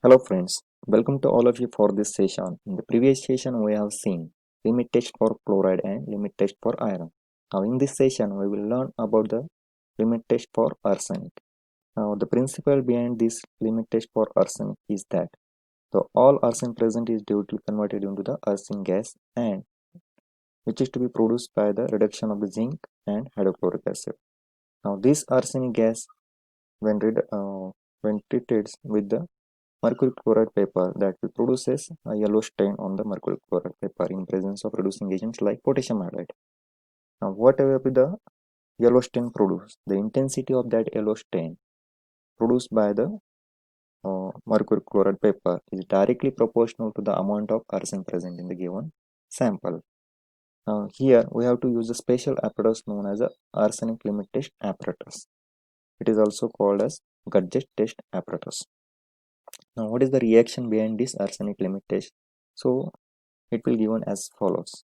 Hello friends, welcome to all of you for this session. In the previous session we have seen limit test for chloride and limit test for iron. Now in this session we will learn about the limit test for arsenic. Now the principle behind this limit test for arsenic is that the all arsenic present is directly converted into the arsenic gas and which is to be produced by the reduction of the zinc and hydrochloric acid. Now this arsenic gas when treated with the mercury chloride paper that will produces a yellow stain on the mercury chloride paper in presence of reducing agents like potassium iodide. Now, whatever be the yellow stain produced, the intensity of that yellow stain produced by the mercury chloride paper is directly proportional to the amount of arsenic present in the given sample. Now, here we have to use a special apparatus known as a arsenic limit test apparatus. It is also called as Gudget test apparatus. Now, what is the reaction behind this arsenic limit test? So, it will given as follows.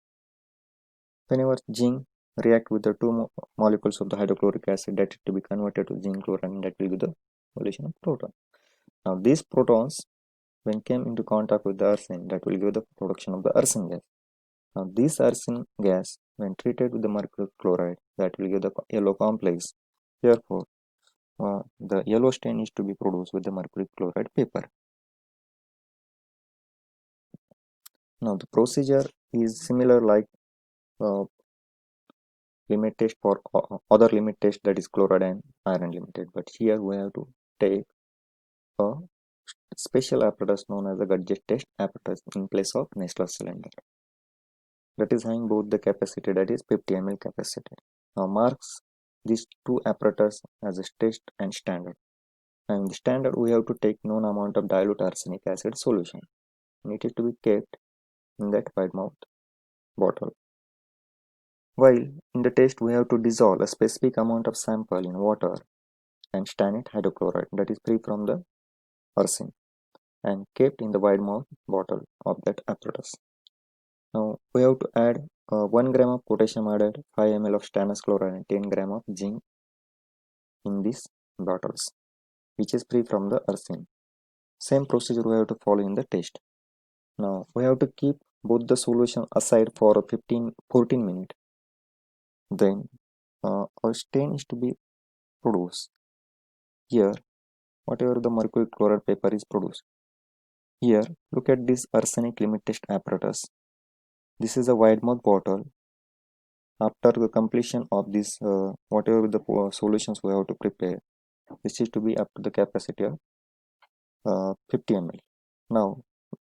Whenever zinc react with the two molecules of the hydrochloric acid, that is to be converted to zinc chloride, and that will be the solution of proton. Now these protons when came into contact with the arsenic, that will give the production of the arsenic gas. Now this arsenic gas when treated with the mercury chloride, that will give the yellow complex. Therefore the yellow stain is to be produced with the mercury chloride paper. Now the procedure is similar like uh, limit test for other limit test, that is chloride and iron limited, but here we have to take a special apparatus known as a Gudget test apparatus in place of Nessler cylinder that is having both the capacity, that is 50 ml capacity. Now marks these two apparatus as a test and standard. And in the standard we have to take known amount of dilute arsenic acid solution and it is to be kept in that wide mouth bottle. While in the test we have to dissolve a specific amount of sample in water and stannate hydrochloride that is free from the arsenic and kept in the wide mouth bottle of that apparatus. Now we have to add 1 gram of potassium iodide, 5 ml of stannous chloride and 10 gram of zinc in these bottles which is free from the arsenic. Same procedure we have to follow in the test. Now we have to keep both the solution aside for 14 minutes. Then a stain is to be produced. Here whatever the mercury chloride paper is produced. Here look at this arsenic limit test apparatus. This is a wide mouth bottle. After the completion of this whatever the solutions we have to prepare, this is to be up to the capacity of 50 ml. Now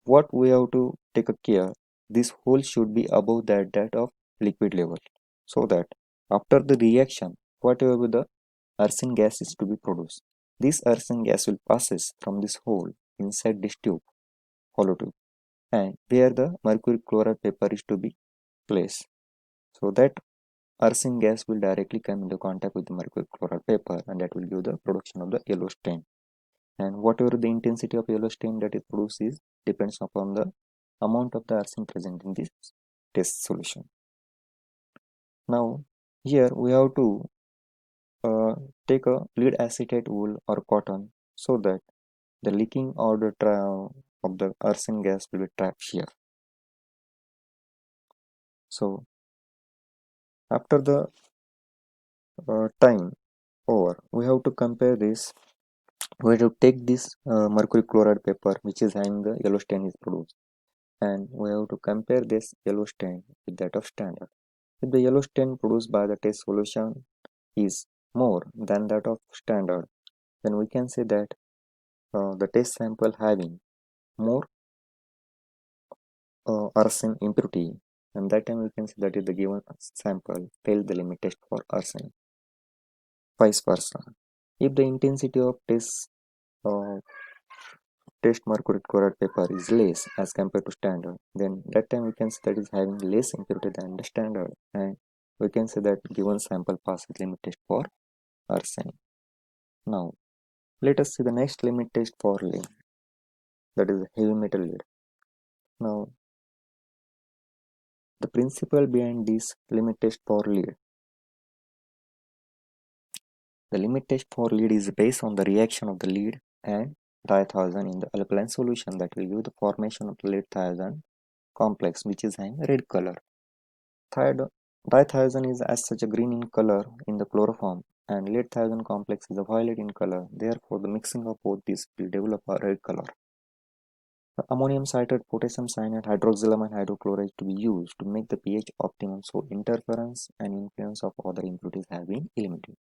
what we have to take a care, this hole should be above that of liquid level, so that after the reaction whatever the arsenic gas is to be produced, this arsenic gas will passes from this hole inside this tube, hollow tube, and where the mercury chloride paper is to be placed, so that arsenic gas will directly come into contact with the mercury chloride paper and that will give the production of the yellow stain. And whatever the intensity of yellow stain that is produced is depends upon the amount of the arsenic present in this test solution. Now here we have to take a lead acetate wool or cotton so that the leaking or the of the arsenic gas will be trapped here. So after the time over, we have to compare this. We have to take this mercury chloride paper which is having the yellow stain is produced, and we have to compare this yellow stain with that of standard. If the yellow stain produced by the test solution is more than that of standard, then we can say that the test sample having more arsenic impurity, and that time we can say that is the given sample failed the limit test for arsenic. Vice versa, if the intensity of uh, test mercury chloride paper is less as compared to standard, then that time we can say that is having less impurity than the standard, and we can say that given sample passes limit test for arsenic. Now let us see the next limit test for lead, that is heavy metal lead. Now the principle behind this limit test for lead, the limit test for lead is based on the reaction of the lead and dithiazine in the alkaline solution, that will give the formation of lead thiazine complex, which is having red color. Dithiazine is as such a green in color in the chloroform, and lead thiazine complex is a violet in color. Therefore, the mixing of both these will develop a red color. The ammonium citrate, potassium cyanide, hydroxylamine hydrochloride to be used to make the pH optimum, so interference and influence of other impurities have been eliminated.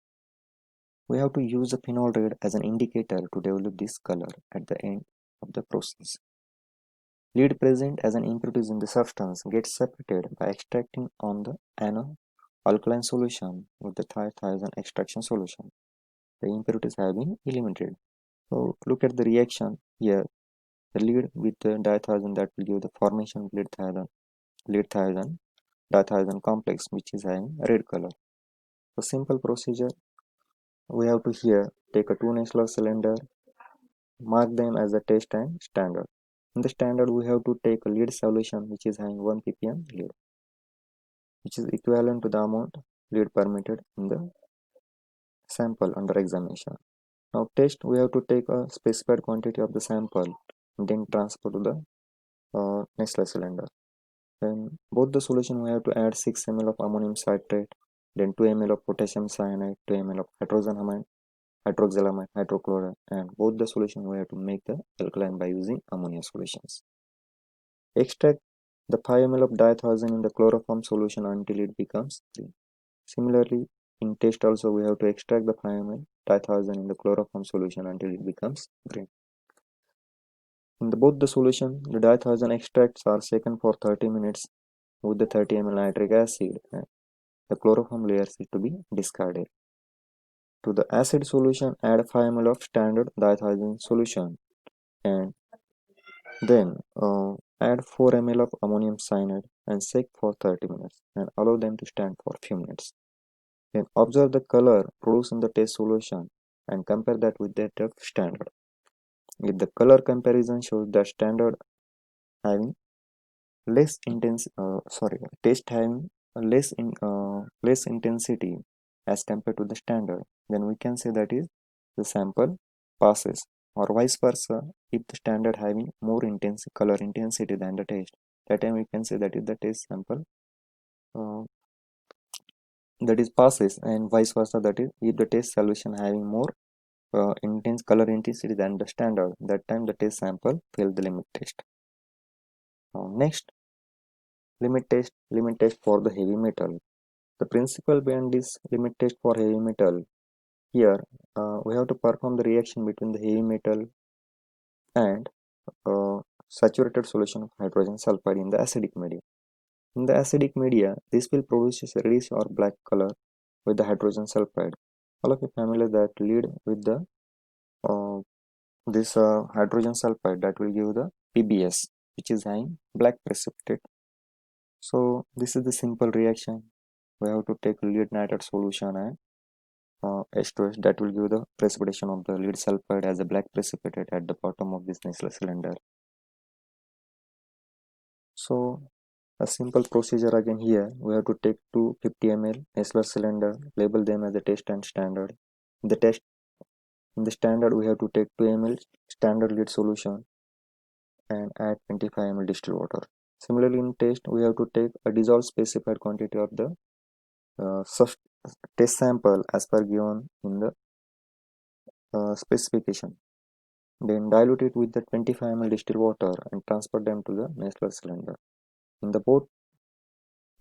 We have to use the phenol red as an indicator to develop this color at the end of the process. Lead present as an impurity in the substance gets separated by extracting on the alkaline solution with the thiazine extraction solution. The impurities have been eliminated. So look at the reaction here. The lead with the dithiazine, that will give the formation of lead thiazine dithiazine complex, which is having red color. So simple procedure, we have to here take a 2 Nessler cylinder, mark them as a test and standard. In the standard, we have to take a lead solution which is having 1 ppm lead, which is equivalent to the amount lead permitted in the sample under examination. Now test, we have to take a specified quantity of the sample and then transfer to the Nessler cylinder. Then both the solution, we have to add 6 ml of ammonium citrate, then 2 ml of potassium cyanide, 2 ml of hydroxylamine hydrochloride, and both the solution we have to make the alkaline by using ammonia solutions. Extract the 5 ml of dithiazine in the chloroform solution until it becomes green. Similarly, in test also we have to extract the 5 ml dithiazine in the chloroform solution until it becomes green. In both the solution, the dithiazine extracts are shaken for 30 minutes with the 30 ml nitric acid, and the chloroform layers is to be discarded. To the acid solution, add 5 ml of standard dithiazine solution, and then add 4 ml of ammonium cyanide and shake for 30 minutes and allow them to stand for a few minutes. Then observe the color produced in the test solution and compare that with that of standard. If the color comparison shows that standard having less intense, test having less intensity as compared to the standard, then we can say that is the sample passes, or vice versa. If the standard having more intense color intensity than the test, that time we can say that is the test sample that is passes, and vice versa, that is if the test solution having more intense color intensity than the standard, that time the test sample failed the limit test. Now next, limit test for the heavy metal. The principle behind this limit test for heavy metal, here we have to perform the reaction between the heavy metal and saturated solution of hydrogen sulfide in the acidic media. In the acidic media, this will produce a reddish or black color with the hydrogen sulfide. All of you familiar that lead with the this hydrogen sulfide, that will give the PBS, which is having black precipitate. So this is the simple reaction. We have to take lead nitrate solution and H2S, that will give the precipitation of the lead sulfide as a black precipitate at the bottom of this Nessler cylinder. So a simple procedure again here, we have to take two 50 ml Nessler cylinder, label them as a test and standard. In the standard, we have to take 2 ml standard lead solution and add 25 ml distilled water. Similarly, in test, we have to take a dissolved specified quantity of the test sample as per given in the specification. Then dilute it with the 25 ml distilled water and transfer them to the Nessler cylinder. In the both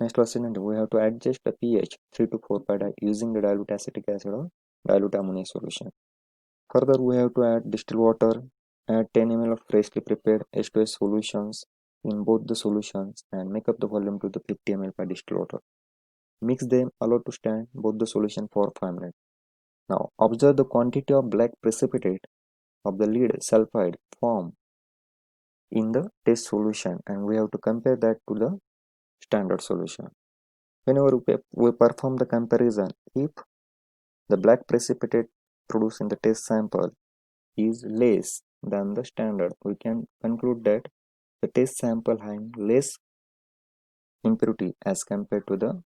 Nessler cylinder, we have to adjust the pH 3 to 4 by using the dilute acetic acid or dilute ammonia solution. Further, we have to add distilled water, add 10 ml of freshly prepared H2S solutions in both the solutions and make up the volume to the 50 ml by distilled water. Mix them, allow to stand both the solution for 5 minutes. Now observe the quantity of black precipitate of the lead sulfide form in the test solution, and we have to compare that to the standard solution. Whenever we perform the comparison, if the black precipitate produced in the test sample is less than the standard, we can conclude that the test sample having less impurity as compared to the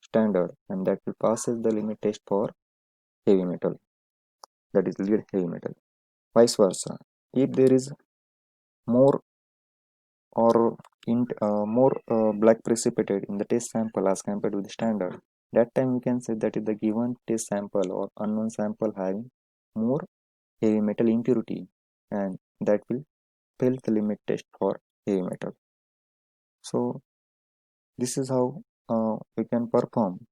standard, and that will passes the limit test for heavy metal, that is lead heavy metal. Vice versa, if there is more or more black precipitate in the test sample as compared with the standard, that time we can say that is the given test sample or unknown sample having more heavy metal impurity, and that will fail the limit test for heavy metal. So this is how we can perform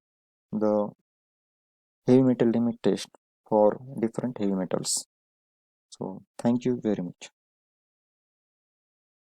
the heavy metal limit test for different heavy metals. So thank you very much.